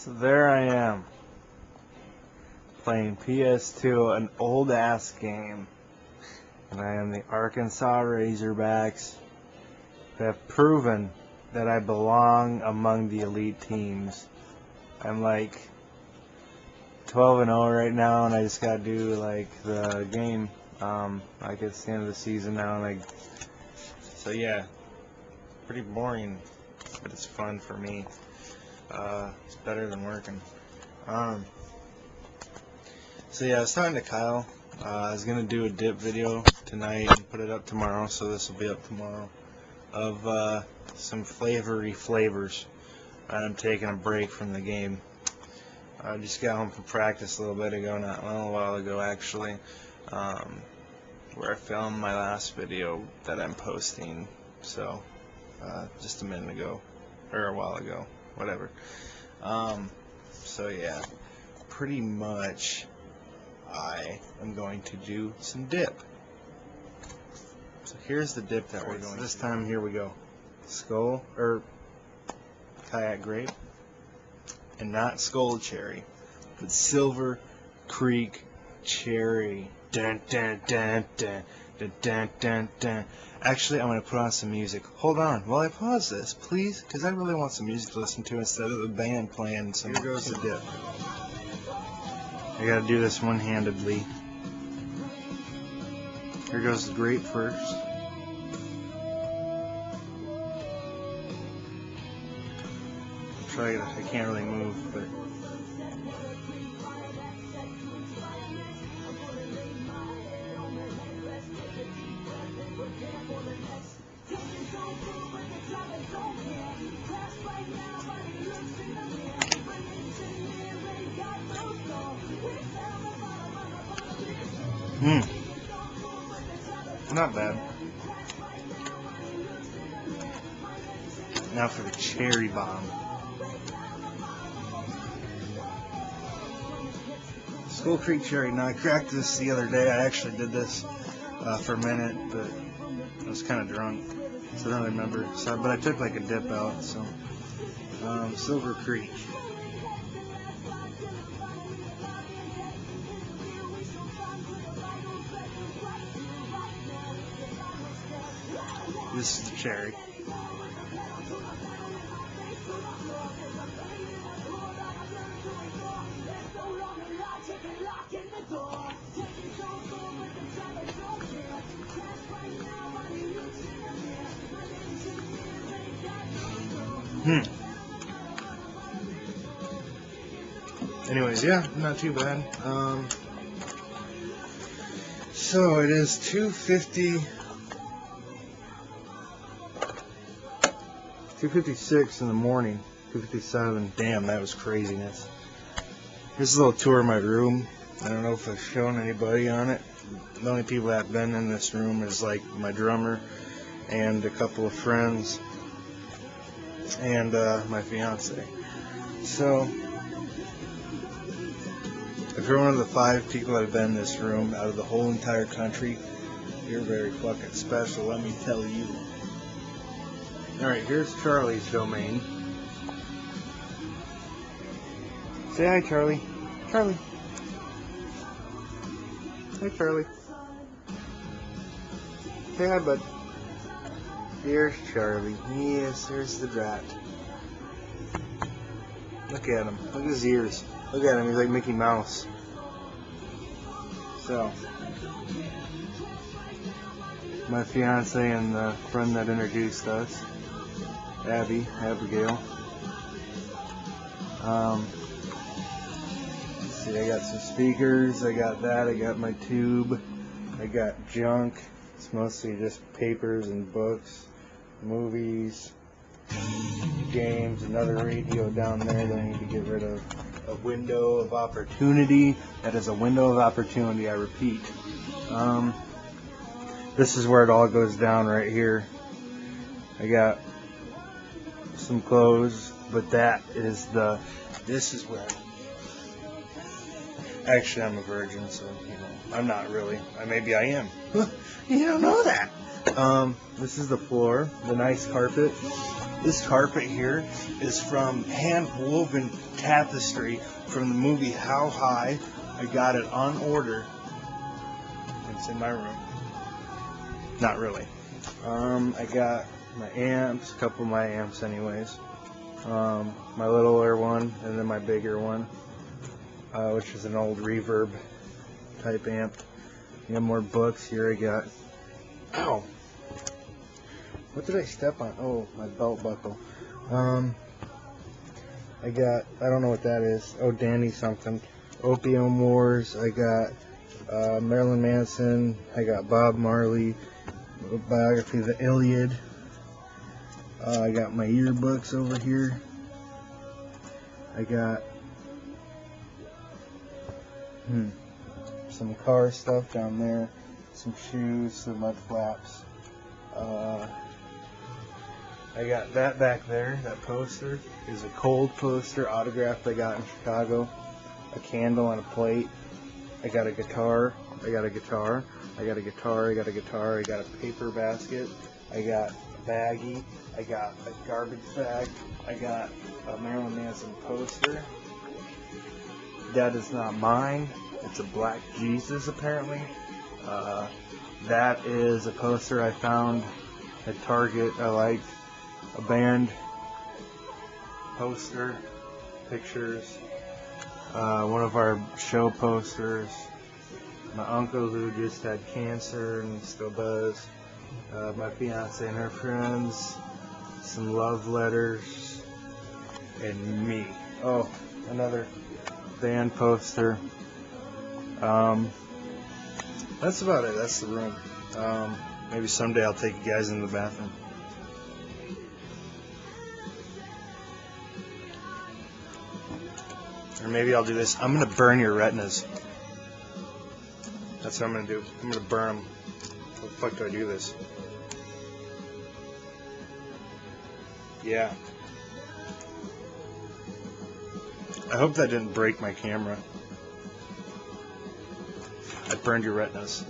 So there I am, playing PS2, an old-ass game, and I am the Arkansas Razorbacks that have proven that I belong among the elite teams. I'm like 12-0 right now, and I just gotta do like the game. Like it's the end of the season now, and so yeah, pretty boring, but it's fun for me. It's better than working. So yeah, I was talking to Kyle. I was gonna do a dip video tonight and put it up tomorrow, so this will be up tomorrow, of some flavory flavors. I'm taking a break from the game. I just got home from practice a little bit ago, a while ago actually, where I filmed my last video that I'm posting. So just a minute ago, or a while ago, whatever. So yeah, pretty much I am going to do some dip. So here's the dip that we're doing. This time, here we go. Skull, or kayak grape, and not skull cherry, but Silver Creek cherry. Dun dun dun dun dun dun dun dun. Actually, I'm going to put on some music. Hold on while I pause this, please, because I really want some music to listen to instead of the band playing some. Here goes the dip. I got to do this one-handedly. Here goes the grape first. Try it. I can't really move, but. Not bad. Now for the cherry bomb. Skull Creek cherry. Now I cracked this the other day. I actually did this for a minute, but I was kind of drunk, so I don't remember. So, but I took like a dip out. So Silver Creek. This is the cherry. Anyways, yeah, not too bad. So it is 2:56 in the morning, 2:57. Damn, that was craziness. Here's a little tour of my room. I don't know if I've shown anybody on it. The only people that have been in this room is like my drummer and a couple of friends and my fiance. So if you're one of the 5 people that have been in this room out of the whole entire country, you're very fucking special, let me tell you. Alright, here's Charlie's domain. Say hi, Charlie. Charlie. Hi, Charlie. Say hi, bud. Here's Charlie. Yes, there's the drat. Look at him. Look at his ears. Look at him. He's like Mickey Mouse. So, my fiance and the friend that introduced us, Abigail. Let's see, I got some speakers, I got that, I got my tube, I got junk. It's mostly just papers and books, movies, games, another radio down there that I need to get rid of. A window of opportunity. That is a window of opportunity, I repeat. This is where it all goes down right here. I got some clothes, but this is where, actually I'm a virgin, so I'm not really. Maybe I am. You don't know that. This is the floor, the nice carpet. This carpet here is from hand-woven tapestry from the movie How High. I got it on order. It's in my room. Not really. I got my amps, a couple of my amps anyways. My littler one and then my bigger one, which is an old reverb type amp. I got more books here. I got, ow, what did I step on? Oh, my belt buckle. I got, I don't know what that is. Oh, Danny something. Opium Wars. I got Marilyn Manson. I got Bob Marley. Biography of the Iliad. I got my yearbooks over here. I got some car stuff down there. Some shoes, some mud flaps. I got that back there. That poster is a cold poster autographed I got in Chicago. A candle on a plate. I got a guitar. I got a guitar. I got a guitar. I got a guitar. I got a paper basket. I got a baggie. I got a garbage bag. I got a Marilyn Manson poster. That is not mine. It's a black Jesus apparently. That is a poster I found at Target. I liked a band poster, pictures. One of our show posters. My uncle who just had cancer and still does. My fiance and her friends. Some love letters. And me. Oh, another band poster. That's about it. That's the room. Maybe someday I'll take you guys into the bathroom. Or maybe I'll do this. I'm going to burn your retinas. That's what I'm going to do. I'm going to burn them. How the fuck do I do this? Yeah. I hope that didn't break my camera. I burned your retinas.